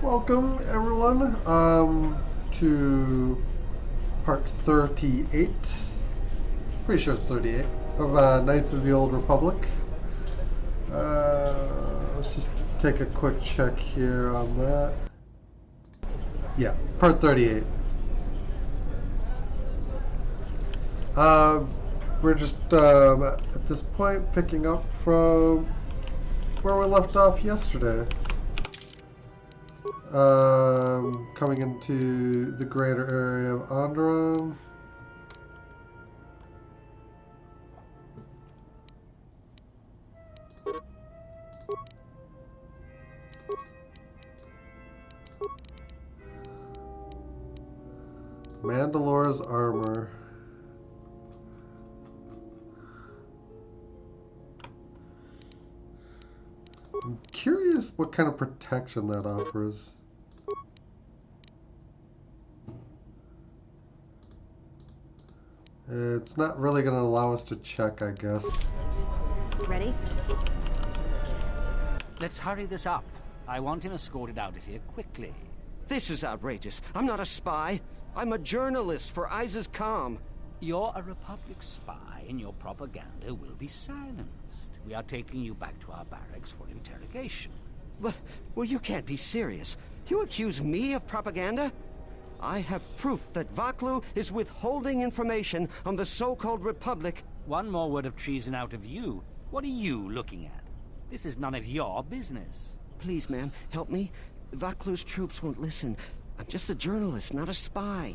Welcome everyone to part 38. Pretty sure it's 38 of Knights of the Old Republic. Let's just take a quick check here on that. Yeah, part 38. We're just at this point picking up from where we left off yesterday. Coming into the greater area of Onderon. Mandalore's armor. I'm curious what kind of protection that offers. It's not really going to allow us to check, I guess. Ready? Let's hurry this up. I want him escorted out of here quickly. This is outrageous. I'm not a spy. I'm a journalist for ISIS Com. You're a Republic spy, and your propaganda will be silenced. We are taking you back to our barracks for interrogation. But, well, you can't be serious. You accuse me of propaganda? I have proof that Vaklu is withholding information on the so-called Republic. One more word of treason out of you. What are you looking at? This is none of your business. Please, ma'am, help me. Vaklu's troops won't listen. I'm just a journalist, not a spy.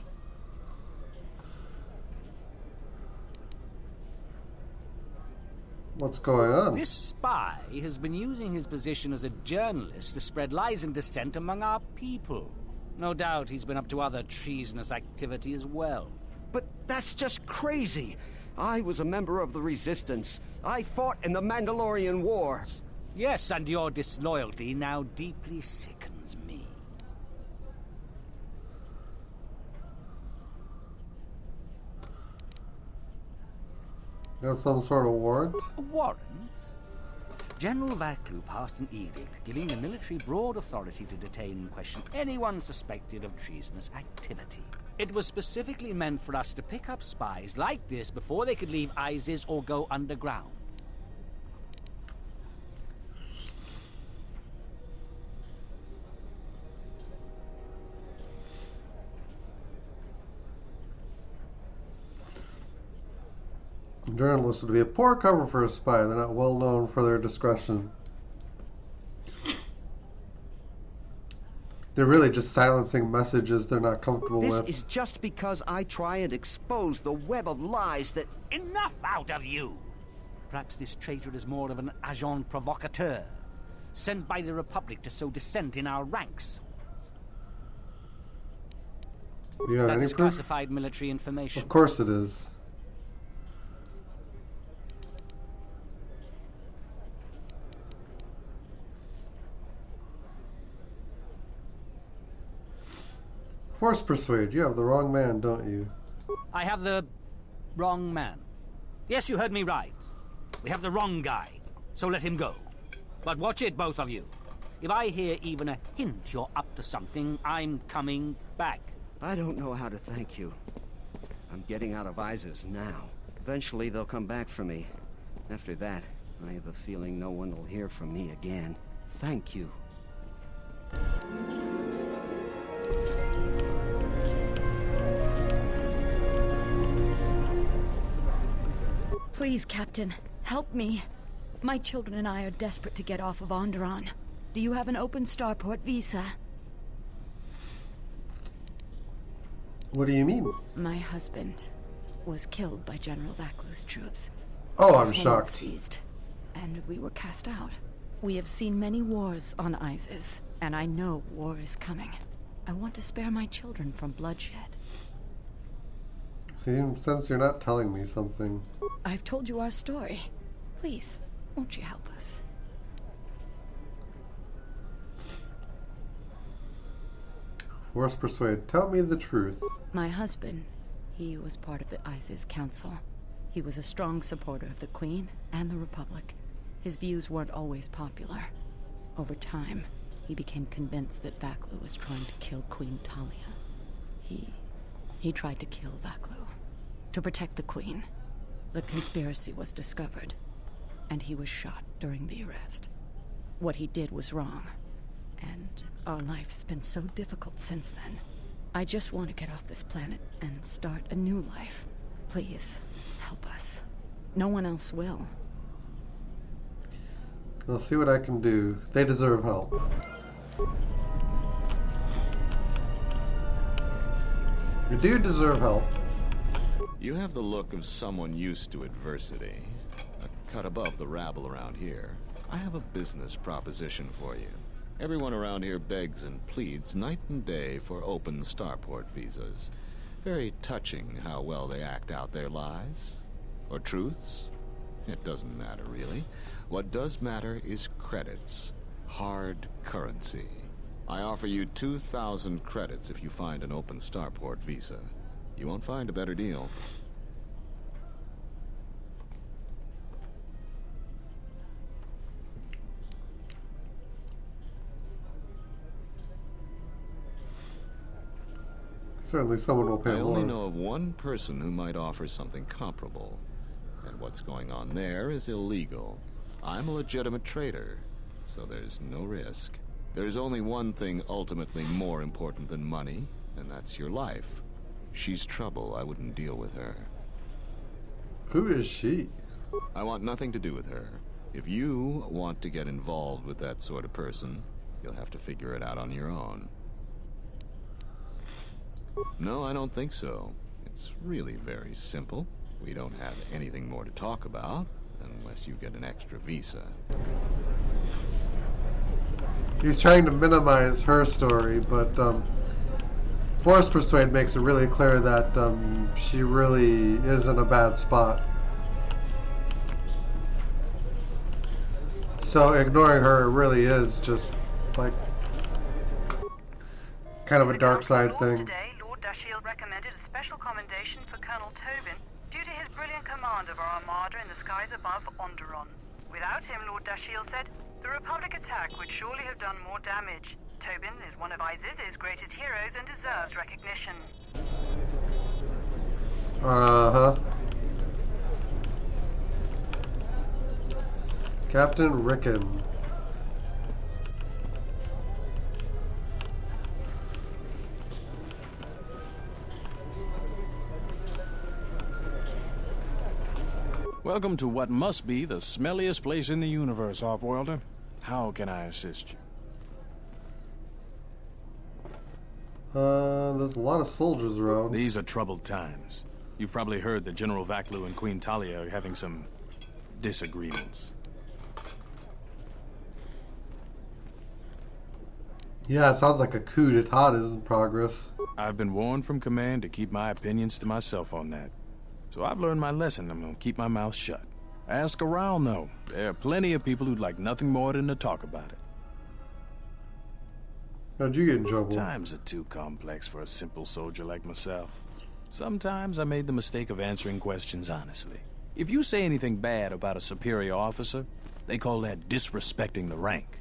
What's going on? This spy has been using his position as a journalist to spread lies and dissent among our people. No doubt he's been up to other treasonous activity as well. But that's just crazy. I was a member of the Resistance. I fought in the Mandalorian Wars. Yes, and your disloyalty now deeply sickens me. Got some sort of warrant? A warrant? General Vaklu passed an edict giving the military broad authority to detain and question anyone suspected of treasonous activity. It was specifically meant for us to pick up spies like this before they could leave ISIS or go underground. Journalists would be a poor cover for a spy. They're not well known for their discretion. They're really just silencing messages they're not comfortable with. This is just because I try and expose the web of lies that... Enough out of you! Perhaps this traitor is more of an agent provocateur, sent by the Republic to sow dissent in our ranks. You have any That's proof? classified military information. Of course it is. Force persuade. You have the wrong man, don't you? I have the wrong man. Yes, you heard me right. We have the wrong guy, so let him go. But watch it, both of you. If I hear even a hint you're up to something, I'm coming back. I don't know how to thank you. I'm getting out of ISIS now. Eventually they'll come back for me. After that, I have a feeling no one will hear from me again. Thank you. Please, Captain, help me. My children and I are desperate to get off of Onderon. Do you have an open starport visa? What do you mean? My husband was killed by General Vaklu's troops. Oh, I'm Our home was shocked. seized, and we were cast out. We have seen many wars on ISIS, and I know war is coming. I want to spare my children from bloodshed. Since you're not telling me something. I've told you our story. Please, won't you help us? Force persuade. Tell me the truth. My husband, he was part of the ISIS Council. He was a strong supporter of the Queen and the Republic. His views weren't always popular. Over time, he became convinced that Vaklu was trying to kill Queen Talia. He tried to kill Vaklu. To protect the Queen. The conspiracy was discovered, and he was shot during the arrest. What he did was wrong, and our life has been so difficult since then. I just want to get off this planet and start a new life. Please, help us. No one else will. I'll see what I can do. They deserve help. You do deserve help. You have the look of someone used to adversity. A cut above the rabble around here. I have a business proposition for you. Everyone around here begs and pleads night and day for open starport visas. Very touching how well they act out their lies. Or truths. It doesn't matter, really. What does matter is credits. Hard currency. I offer you 2,000 credits if you find an open starport visa. You won't find a better deal. Certainly someone will pay I more. only know of one person who might offer something comparable. And what's going on there is illegal. I'm a legitimate trader, so there's no risk. There's only one thing ultimately more important than money, and that's your life. She's trouble. I wouldn't deal with her. Who is she? I want nothing to do with her. If you want to get involved with that sort of person, you'll have to figure it out on your own. No, I don't think so. It's really very simple. We don't have anything more to talk about, unless you get an extra visa. He's trying to minimize her story, but Force Persuade makes it really clear that she really is in a bad spot. So ignoring her really is just like kind of a dark side thing. Today, Lord Dashiell recommended a special commendation for Colonel Tobin due to his brilliant command of our armada in the skies above Onderon. Without him, Lord Dashiell said, the Republic attack would surely have done more damage. Tobin is one of Iziz's greatest heroes and deserves recognition. Uh-huh. Captain Rickon. Welcome to what must be the smelliest place in the universe, Offworlder. How can I assist you? There's a lot of soldiers around. These are troubled times. You've probably heard that General Vaklu and Queen Talia are having some disagreements. Yeah, it sounds like a coup d'etat is in progress. I've been warned from command to keep my opinions to myself on that. So I've learned my lesson. I'm gonna keep my mouth shut. Ask around, though. There are plenty of people who'd like nothing more than to talk about it. How'd you get in trouble? Times are too complex for a simple soldier like myself. Sometimes I made the mistake of answering questions honestly. If you say anything bad about a superior officer, they call that disrespecting the rank.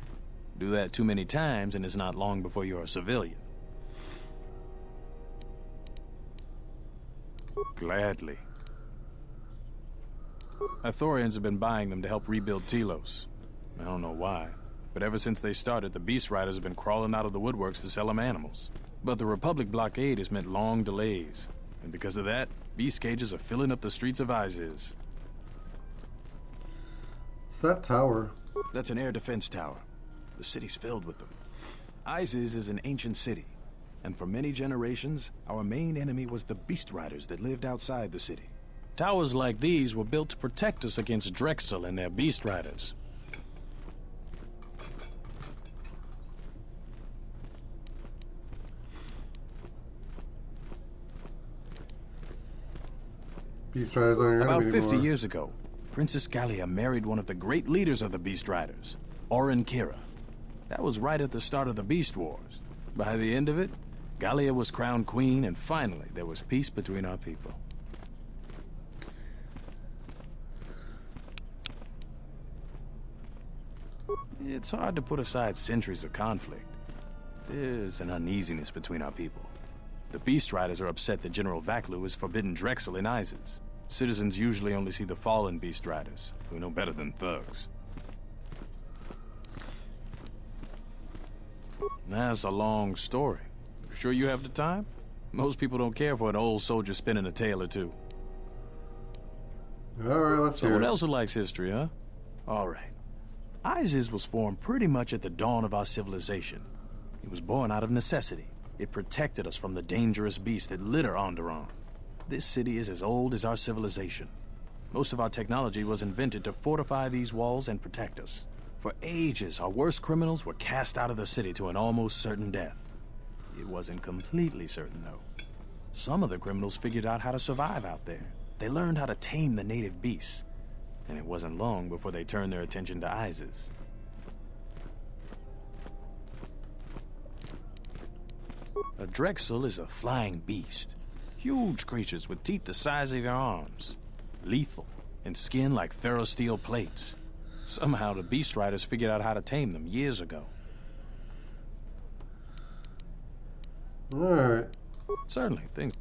Do that too many times and it's not long before you're a civilian. Gladly. Ithorians have been buying them to help rebuild Telos. I don't know why, but ever since they started, the Beast Riders have been crawling out of the woodworks to sell them animals. But the Republic blockade has meant long delays, and because of that, beast cages are filling up the streets of Iziz. It's that tower. That's an air defense tower. The city's filled with them. Iziz is an ancient city, and for many generations, our main enemy was the Beast Riders that lived outside the city. Towers like these were built to protect us against Drexel and their Beast Riders. Beast Riders aren't your About enemy 50 anymore. years ago, Princess Gallia married one of the great leaders of the Beast Riders, Orin Kira. That was right at the start of the Beast Wars. By the end of it, Gallia was crowned queen, and finally there was peace between our people. It's hard to put aside centuries of conflict. There's an uneasiness between our people. The Beast Riders are upset that General Vaklu has forbidden Drexel in Isis. Citizens usually only see the fallen Beast Riders, who know better than thugs. That's a long story. Sure you have the time? Most people don't care for an old soldier spinning a tale or two. Alright, let's hear Someone it. else who likes history, huh? Alright. Isis was formed pretty much at the dawn of our civilization. It was born out of necessity. It protected us from the dangerous beasts that litter Onderon. This city is as old as our civilization. Most of our technology was invented to fortify these walls and protect us. For ages, our worst criminals were cast out of the city to an almost certain death. It wasn't completely certain, though. Some of the criminals figured out how to survive out there. They learned how to tame the native beasts. And it wasn't long before they turned their attention to Isis. A Drexel is a flying beast. Huge creatures with teeth the size of your arms. Lethal, and skin like ferrosteel plates. Somehow the Beast Riders figured out how to tame them years ago. Alright. Certainly, things...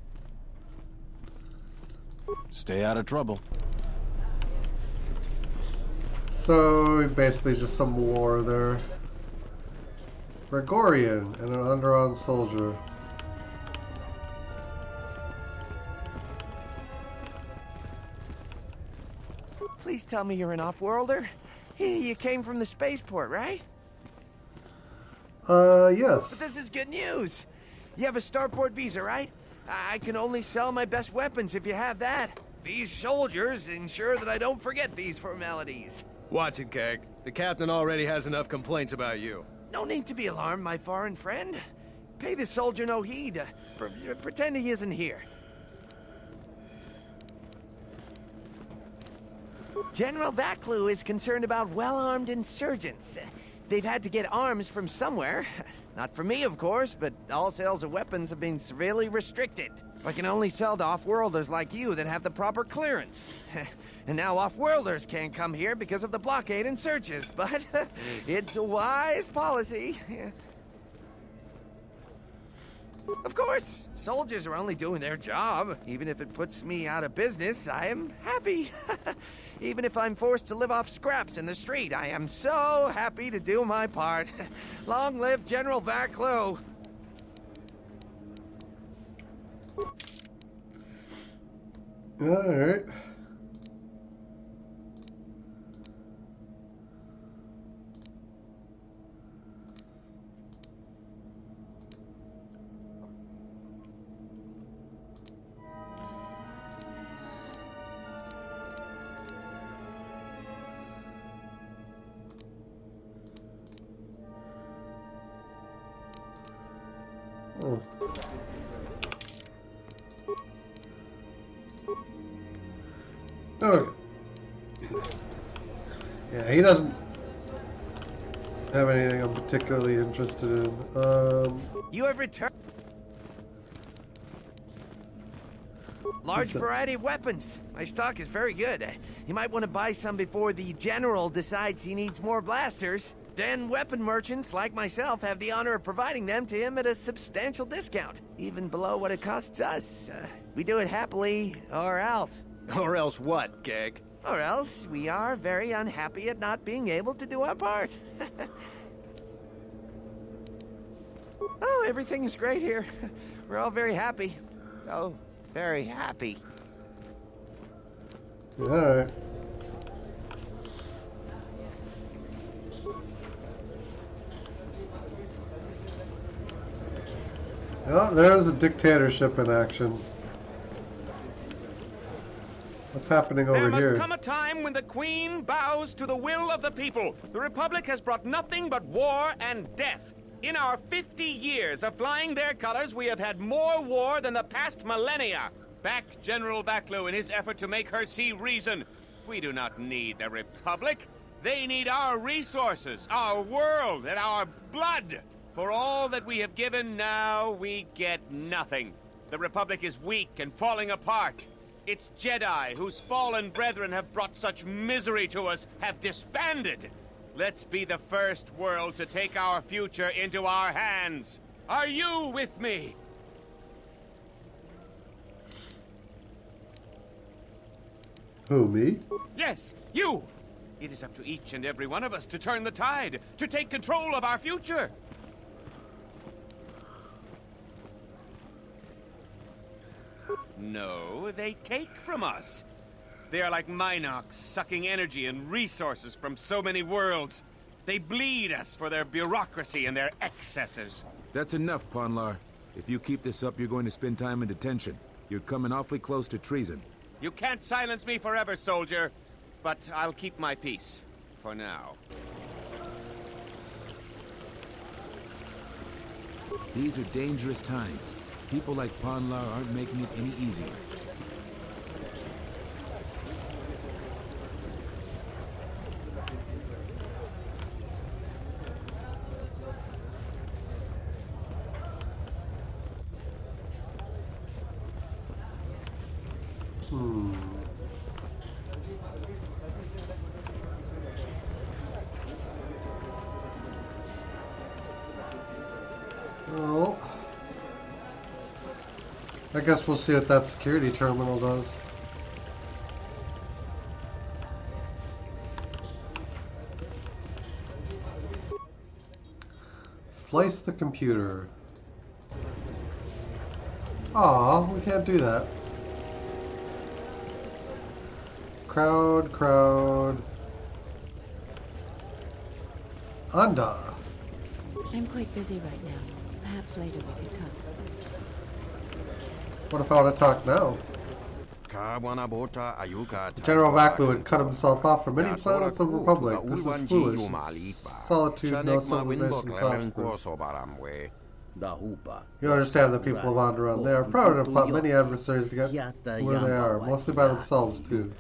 Stay out of trouble. So, basically just some lore there. Gregorian and an Onderon soldier. Please tell me you're an off-worlder. You came from the spaceport, right? Yes. But this is good news. You have a starport visa, right? I can only sell my best weapons if you have that. These soldiers ensure that I don't forget these formalities. Watch it, Keg. The captain already has enough complaints about you. No need to be alarmed, my foreign friend. Pay the soldier no heed. Pretend he isn't here. General Vaklu is concerned about well-armed insurgents. They've had to get arms from somewhere. Not from me, of course, but all sales of weapons have been severely restricted. I can only sell to off-worlders like you that have the proper clearance. And now off-worlders can't come here because of the blockade and searches, but it's a wise policy. Of course, soldiers are only doing their job. Even if it puts me out of business, I am happy. Even if I'm forced to live off scraps in the street, I am so happy to do my part. Long live General Vaklu. Alright. Oh. Okay. Yeah, he doesn't have anything I'm particularly interested in. You have returned. Large What's that? variety of weapons. My stock is very good. You might want to buy some before the general decides he needs more blasters. Then weapon merchants like myself have the honor of providing them to him at a substantial discount, even below what it costs us. We do it happily, or else. Or else what, Keg? Or else we are very unhappy at not being able to do our part. Oh, everything is great here. We're all very happy. So very happy. Alright. Oh, there's a dictatorship in action. What's happening over There must here? come a time when the Queen bows to the will of the people. The Republic has brought nothing but war and death. In our 50 years of flying their colors, we have had more war than the past millennia. Back General Vaklu in his effort to make her see reason. We do not need the Republic. They need our resources, our world, and our blood. For all that we have given, now we get nothing. The Republic is weak and falling apart. Its Jedi, whose fallen brethren have brought such misery to us, have disbanded. Let's be the first world to take our future into our hands. Are you with me? Who, me? Yes, you! It is up to each and every one of us to turn the tide, to take control of our future. No, they take from us. They are like Minox, sucking energy and resources from so many worlds. They bleed us for their bureaucracy and their excesses. That's enough, Ponlar. If you keep this up, you're going to spend time in detention. You're coming awfully close to treason. You can't silence me forever, soldier. But I'll keep my peace. For now. These are dangerous times. People like Ponlar aren't making it any easier. Well, I guess we'll see what that security terminal does. Slice the computer. Aw, we can't do that. Crowd. Anda. I'm quite busy right now. Perhaps later we could talk. What if I want to talk now? General Vaklu had cut himself off from many planets of the Republic. This is foolish. Solitude, no civilization, prosperous. You understand the people of Onderon. They are proud and have fought many adversaries to get where they are, mostly by themselves, too.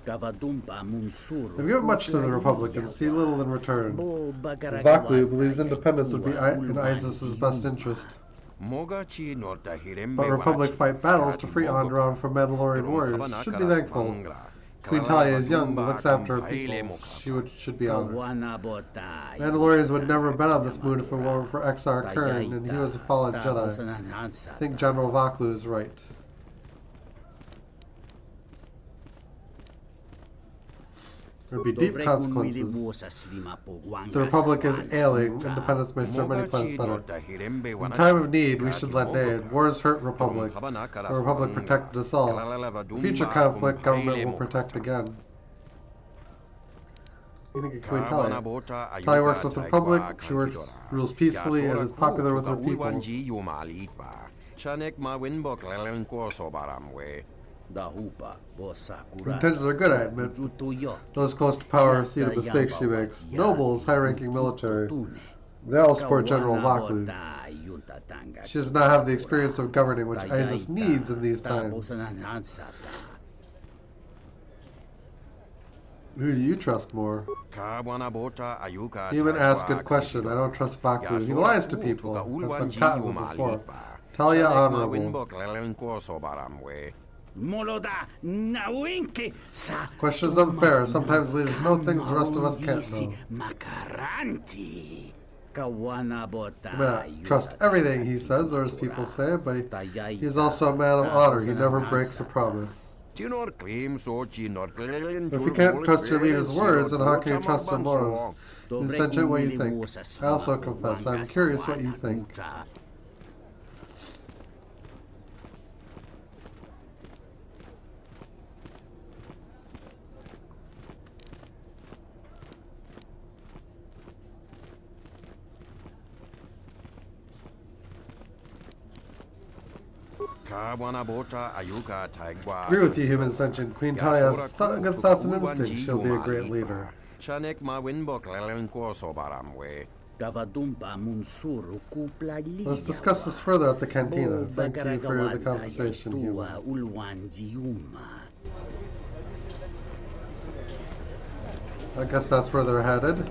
They've given much to the Republic and see little in return. Vaklu believes independence would be in Isis's best interest. But Republic fight battles to free Onderon from Mandalorian warriors. Should be thankful. Queen Talia is young but looks after her people. Should be honored. Mandalorians would never have been on this moon if it weren't for Exar Kern, and he was a fallen Jedi. I think General Vaklu is right. There would be deep consequences. The Republic is ailing. Independence may serve many plans better. In time of need, we should lend aid. Wars hurt Republic. The Republic protected us all. Future conflict, government will protect again. You think of Queen Talia? Talia works with the Republic. She rules peacefully and is popular with her people. Her intentions are good, I admit. Those close to power see the mistakes she makes. Nobles, high-ranking military. They all support General Vaklu. She does not have the experience of governing which Isis needs in these times. Who do you trust more? Human asks good question. I don't trust Vaklu. He lies to people. Has been caught in them before. Talia honorable. Questions unfair. Sometimes leaders know things the rest of us can't know. I may not trust everything he says, or as people say, but he's also a man of honor. He never breaks a promise. If you can't trust your leader's words, then how can you trust their motives? Insentient, what you think. I also confess, I'm curious what you think. Agree with you, human sentient. Queen Talia has good thoughts and instincts. She'll be a great leader. Let's discuss this further at the cantina. Thank you for the conversation, human. I guess that's where they're headed.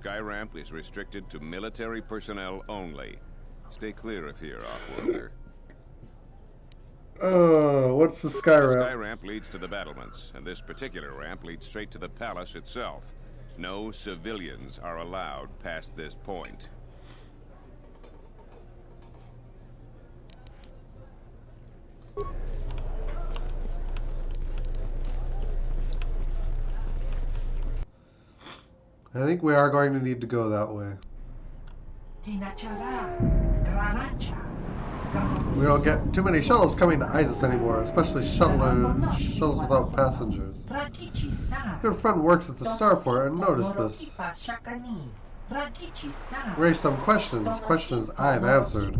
sky ramp is restricted to military personnel only. Stay clear of here, off-worlder. What's the sky ramp? The sky ramp leads to the battlements, and this particular ramp leads straight to the palace itself. No civilians are allowed past this point. I think we are going to need to go that way. We don't get too many shuttles coming to Isis anymore, especially shuttles without passengers. Good friend works at the starport and noticed this. Raised some questions I've answered.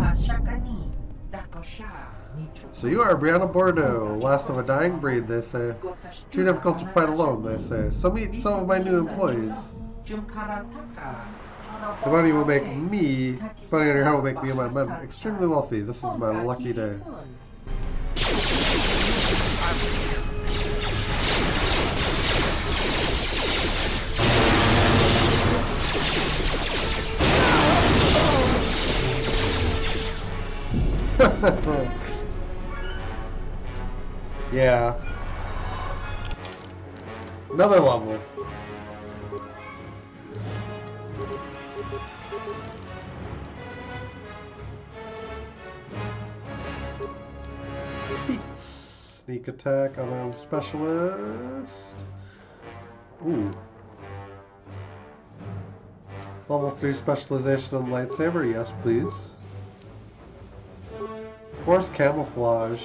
So you are Brianna Bordeaux, last of a dying breed, they say. Too difficult to fight alone, they say. So meet some of my new employees. The money will make me, money on your head will make me and my men extremely wealthy. This is my lucky day. Yeah. Another level. Sneak attack, unarmed specialist. Ooh. Level 3 specialization on lightsaber, yes please. Force camouflage.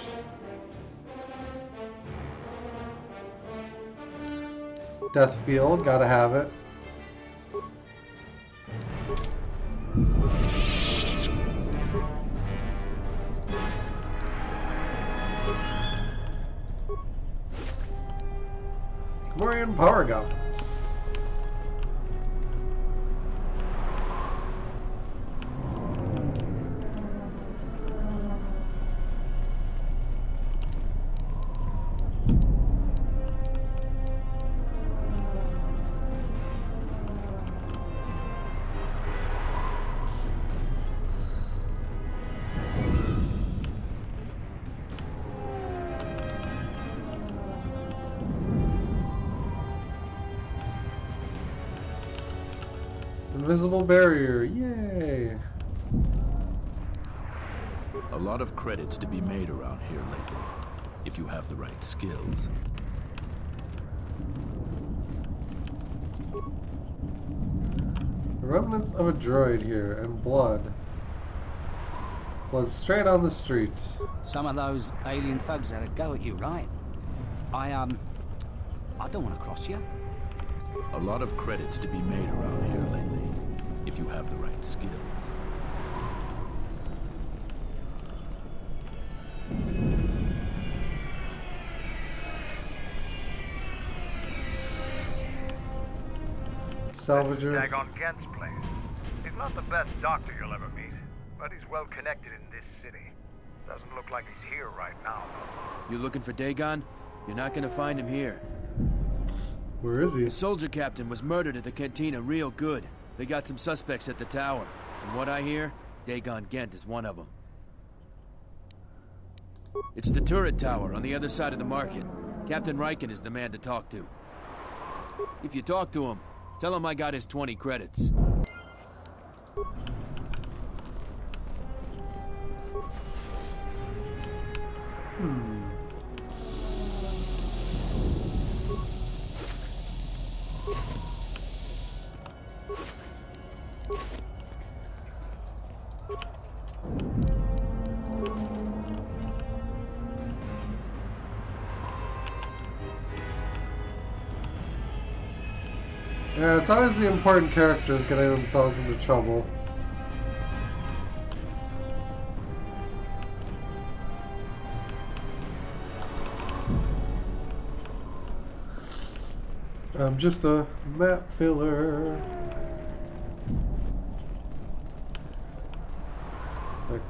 Death field, gotta have it. Morian power gauntlets. Invisible barrier, yay! A lot of credits to be made around here lately, if you have the right skills. The remnants of a droid here, and blood. Blood straight on the street. Some of those alien thugs had a go at you, right? I don't want to cross you. A lot of credits to be made around here lately, if you have the right skills. Salvager. Dagon Gent's place. He's not the best doctor you'll ever meet, but he's well connected in this city. Doesn't look like he's here right now, though. You looking for Dagon? You're not gonna find him here. Where is he? The soldier captain was murdered at the cantina real good. They got some suspects at the tower. From what I hear, Dagon Gent is one of them. It's the turret tower on the other side of the market. Captain Riken is the man to talk to. If you talk to him, tell him I got his 20 credits. Yeah, it's always the important characters getting themselves into trouble. I'm just a map filler. Let's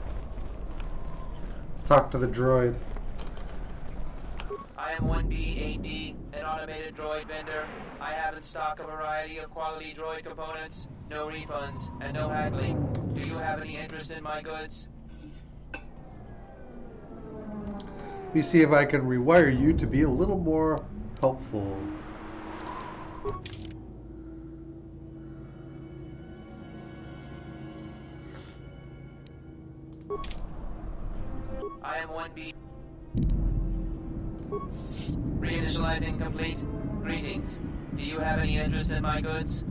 talk to the droid. I am 1B AD, and on automated droid vendor. I have in stock a variety of quality droid components. No refunds and no haggling. Do you have any interest in my goods? Let me see if I can rewire you to be a little more helpful. I am 1B. Reinitializing complete. Greetings. Do you have any interest in my goods?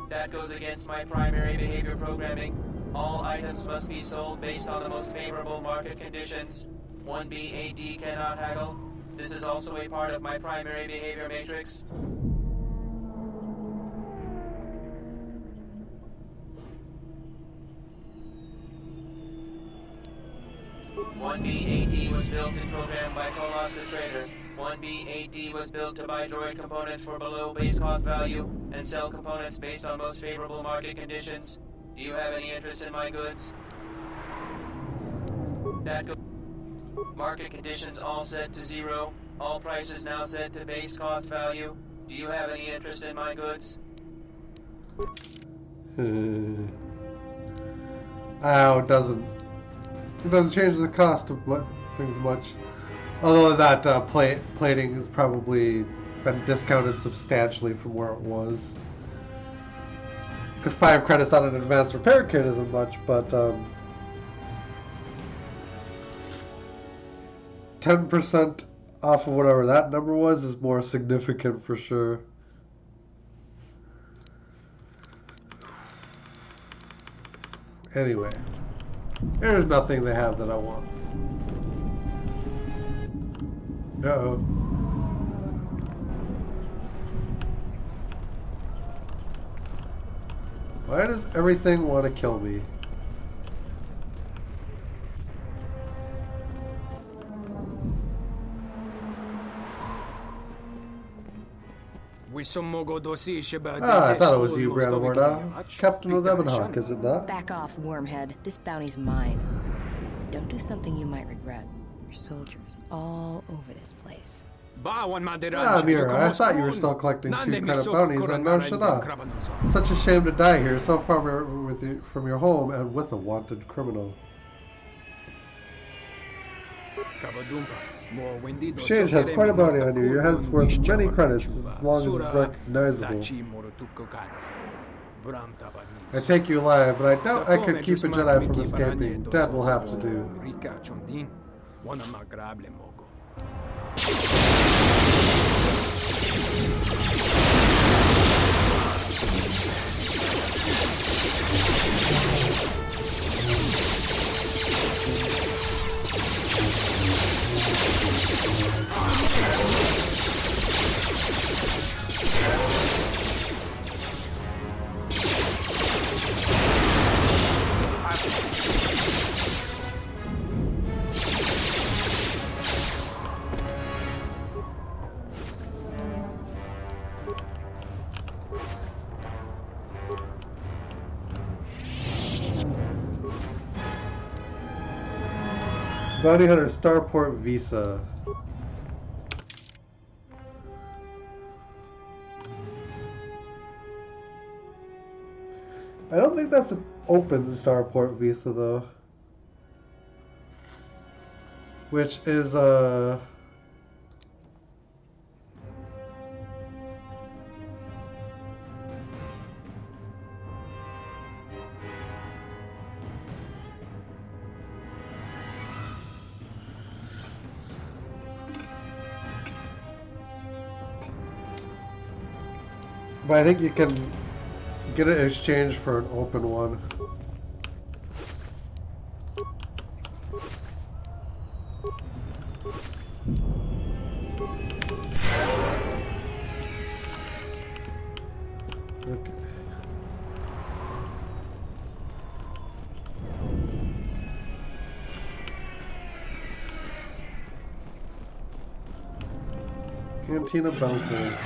That goes against my primary behavior programming. All items must be sold based on the most favorable market conditions. 1B8D cannot haggle. This is also a part of my primary behavior matrix. 1B8D was built and programmed by Tolos the Trader. 1B8D was built to buy droid components for below base cost value and sell components based on most favorable market conditions. Do you have any interest in my goods? Market conditions all set to 0. All prices now set to base cost value. Do you have any interest in my goods? Oh, it doesn't change the cost of things much. Although that plating has probably been discounted substantially from where it was. Because 5 credits on an advanced repair kit isn't much, but 10% off of whatever that number was is more significant for sure. Anyway, there's nothing they have that I want. Uh-oh. Why does everything want to kill me? I thought it was you, Brandon. Captain of Ebonhawk, is it not? Back off, Wormhead. This bounty's mine. Don't do something you might regret. There's soldiers all over this place. Ah, Mira, I thought you were still collecting 2 credit bounties on Nar Shaddaa. Such a shame to die here, so far from your home and with a wanted criminal. Exchange has quite a bounty on you. Your head's worth many credits as long as it's recognizable. I take you alive, but I doubt I could keep a Jedi from escaping. That will have to do. Bounty Hunter Starport Visa. I don't think that's an open Starport Visa though. Which is but I think you can get it exchanged for an open one. Okay. Cantina Bouncer.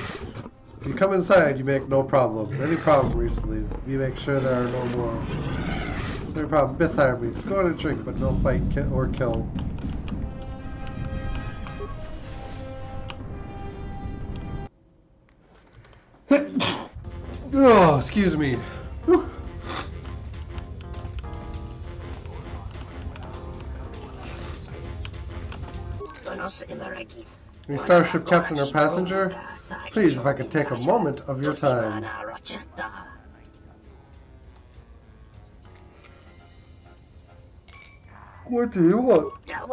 If you come inside, you make no problem. Any problem recently, we make sure there are no more. No problem. Myth armies. Go on and drink, but no fight or kill. Oh, excuse me. Whew. Any starship captain or passenger? Please, if I could take a moment of your time. What do you want? I'm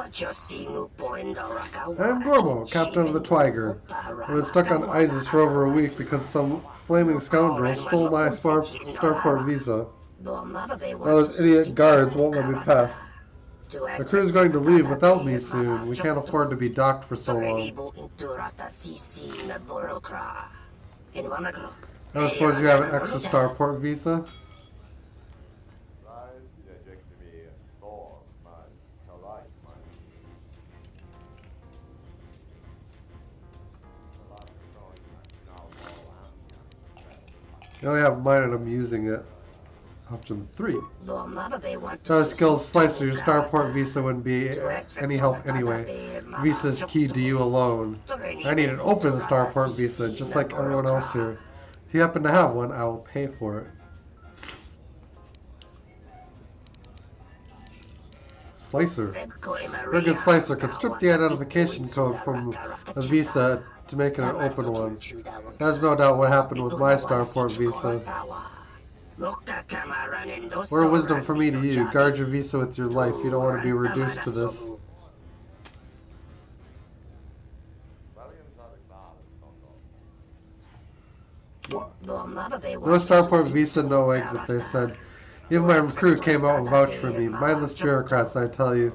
Gormo, captain of the Twiger. I've been stuck on Isis for over a week because some flaming scoundrel stole my starport visa. Now those idiot guards won't let me pass. The crew's going to leave without me soon. We can't afford to be docked for so long. I suppose you have an extra starport visa? I only have mine and I'm using it. Option 3. Without a skilled slicer, your starport visa wouldn't be any help anyway. Visa is key to you alone. I need an open starport visa, just like everyone else here. If you happen to have one, I will pay for it. Slicer. A good slicer could strip the identification code from a visa to make it an open one. There's no doubt what happened with my starport visa. Word of wisdom for me to you. Guard your visa with your life. You don't want to be reduced to this. No starport visa, no exit, they said. Even my crew came out and vouched for me. Mindless bureaucrats, I tell you.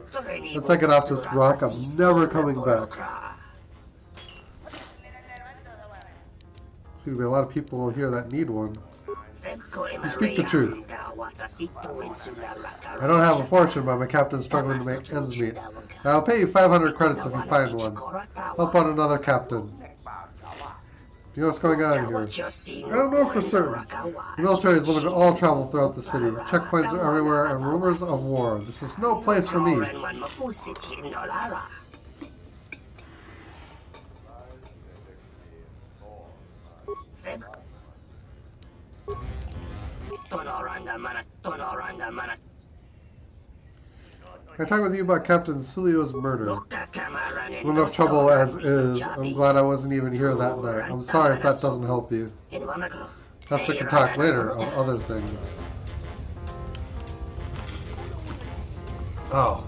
Once I get off this rock, I'm never coming back. There's going to be a lot of people here that need one. You speak the truth. I don't have a fortune, but my captain's struggling to make ends meet. I'll pay you 500 credits if you find one. Help out another captain. Do you know what's going on here? I don't know for certain. The military is limited all travel throughout the city. Checkpoints are everywhere and rumors of war. This is no place for me. Can I talk with you about Captain Sulio's murder? I'm in enough trouble as is. I'm glad I wasn't even here that night. I'm sorry if that doesn't help you. Perhaps we can talk later of other things. Oh.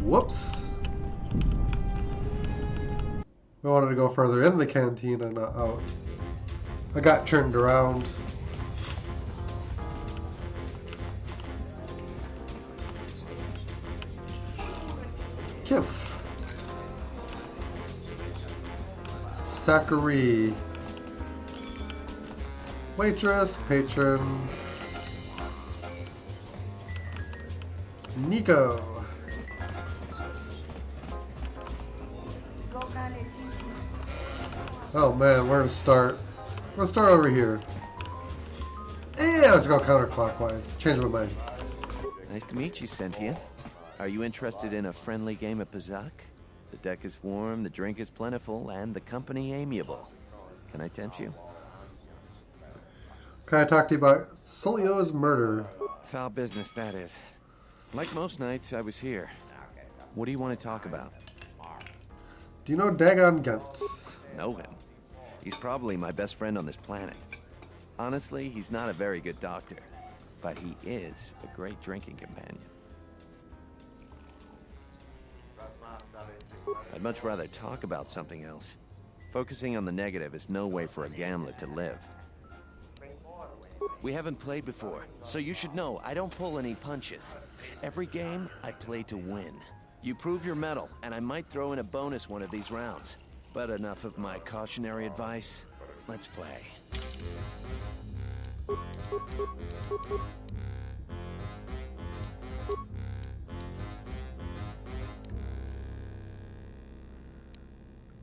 Whoops. I wanted to go further in the canteen and not out. I got turned around. Kif. Zachary. Waitress, patron. Nico. Oh man, where to start? Let's start over here. And let's go counterclockwise. Change my mind. Nice to meet you, Sentient. Are you interested in a friendly game of Pazak? The deck is warm, the drink is plentiful, and the company amiable. Can I tempt you? Can I talk to you about Sulio's murder? Foul business, that is. Like most nights, I was here. What do you want to talk about? Do you know Dagon Gent? Know him? He's probably my best friend on this planet. Honestly, he's not a very good doctor, but he is a great drinking companion. I'd much rather talk about something else. Focusing on the negative is no way for a gambler to live. We haven't played before, so you should know I don't pull any punches. Every game, I play to win. You prove your mettle, and I might throw in a bonus one of these rounds. But enough of my cautionary advice. Let's play.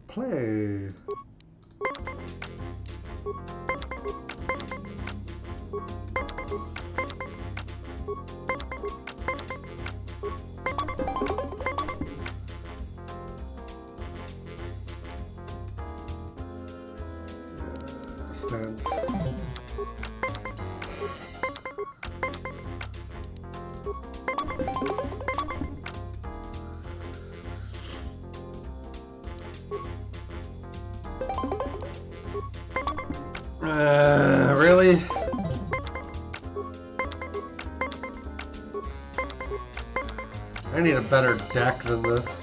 Play. I need a better deck than this.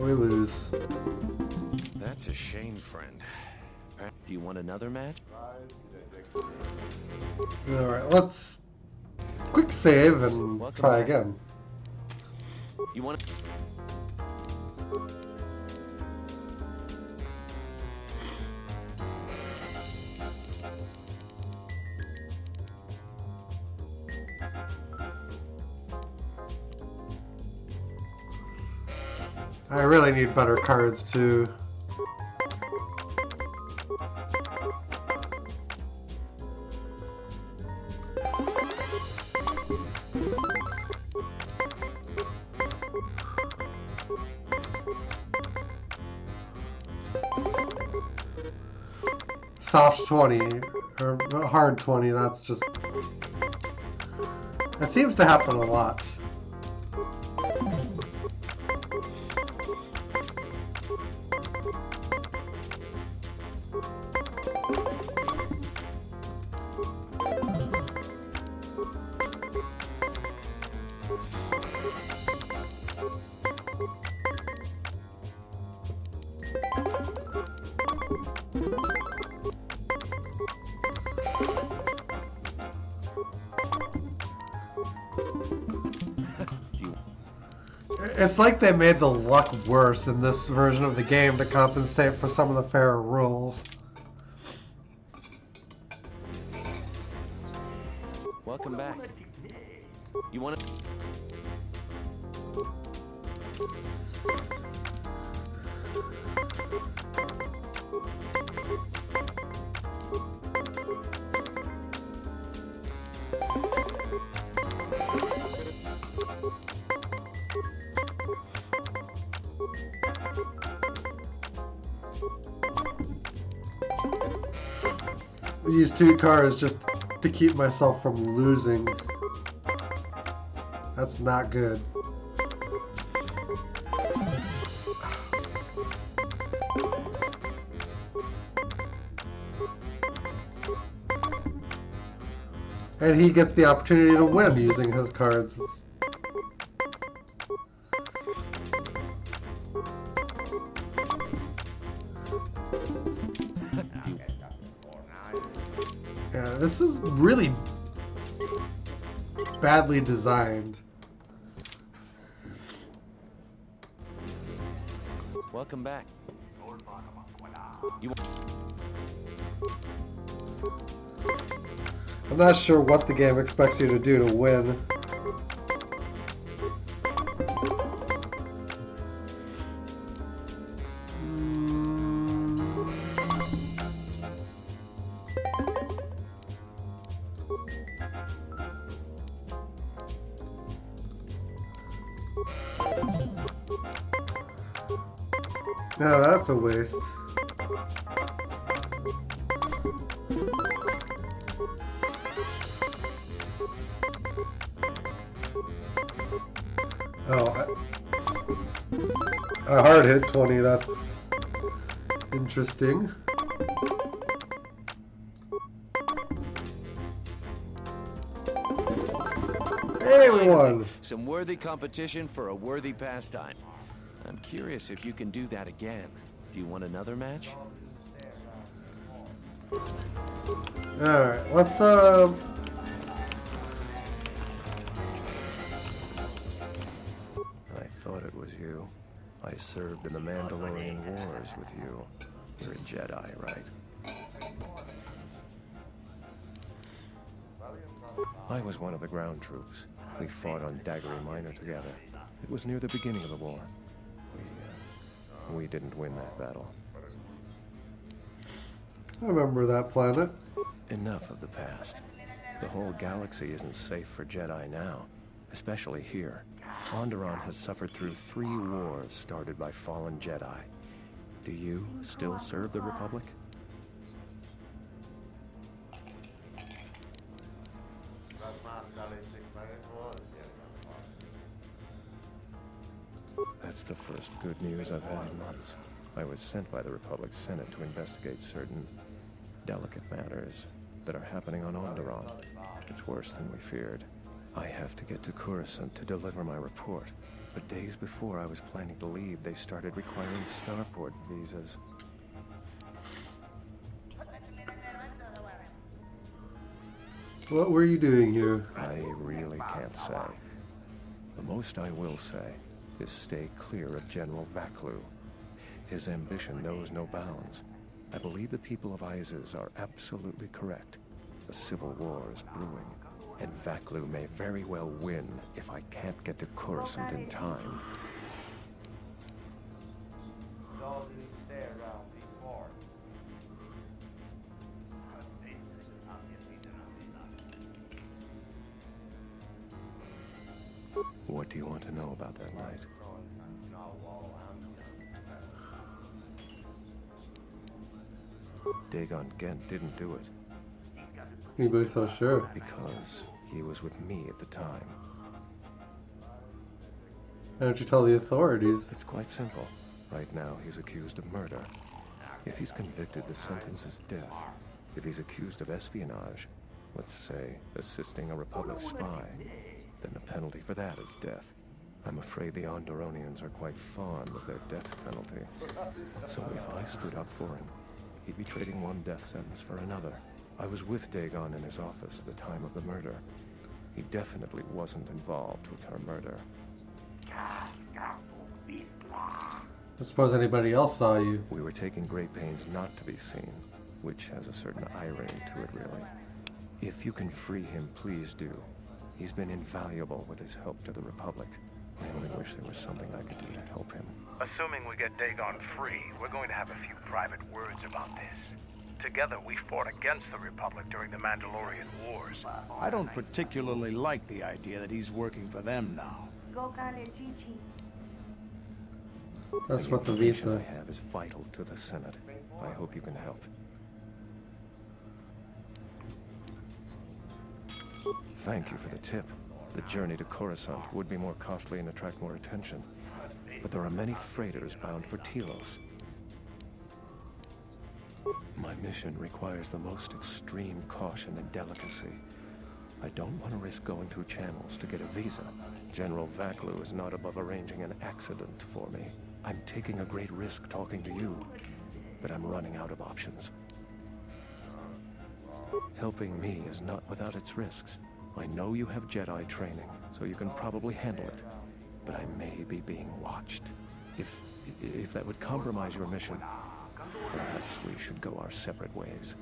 We lose. That's a shame, friend. Do you want another match? Alright, let's quick save and try again. You want I really need better cards too. Soft 20, or hard 20, that's just... That seems to happen a lot. It's like they made the luck worse in this version of the game to compensate for some of the fairer rules. Welcome back. You want to... I use 2 cards just to keep myself from losing. That's not good. And he gets the opportunity to win using his cards. Yeah, this is really badly designed. Welcome back. I'm not sure what the game expects you to do to win. No, that's a waste. Oh, a hard hit 20, that's interesting. Hey, we won! Some worthy competition for a worthy pastime. I'm curious if you can do that again. Do you want another match? Alright, let's I thought it was you. I served in the Mandalorian Wars with you. You're a Jedi, right? I was one of the ground troops. We fought on Daggery Minor together. It was near the beginning of the war. We didn't win that battle. I remember that planet. Enough of the past. The whole galaxy isn't safe for Jedi now. especially here. Onderon has suffered through 3 wars started by fallen Jedi. Do you still serve the Republic? That's the first good news I've had in months. I was sent by the Republic Senate to investigate certain delicate matters that are happening on Onderon. It's worse than we feared. I have to get to Coruscant to deliver my report. But days before I was planning to leave, they started requiring starport visas. What were you doing here? I really can't say. The most I will say is stay clear of General Vaklu. His ambition knows no bounds. I believe the people of Isis are absolutely correct. A civil war is brewing, and Vaklu may very well win if I can't get to Coruscant in time. What do you want to know about that night? Dagon Gent didn't do it. Anybody so sure? Because he was with me at the time. Why don't you tell the authorities? It's quite simple. Right now, he's accused of murder. If he's convicted, the sentence is death. If he's accused of espionage, let's say assisting a Republic spy, then the penalty for that is death. I'm afraid the Onderonians are quite fond of their death penalty. So if I stood up for him, he'd be trading one death sentence for another. I was with Dagon in his office at the time of the murder. He definitely wasn't involved with her murder. I suppose anybody else saw you. We were taking great pains not to be seen, which has a certain irony to it, really. If you can free him, please do. He's been invaluable with his help to the Republic. I only wish there was something I could do to help him. Assuming we get Dagon free, we're going to have a few private words about this. Together, we fought against the Republic during the Mandalorian Wars. I don't particularly like the idea that he's working for them now. That's what the information visa. I have is vital to the Senate. I hope you can help. Thank you for the tip. The journey to Coruscant would be more costly and attract more attention. But there are many freighters bound for Telos. My mission requires the most extreme caution and delicacy. I don't want to risk going through channels to get a visa. General Vaklu is not above arranging an accident for me. I'm taking a great risk talking to you, but I'm running out of options. Helping me is not without its risks. I know you have Jedi training, so you can probably handle it. But I may be being watched. If that would compromise your mission, perhaps we should go our separate ways.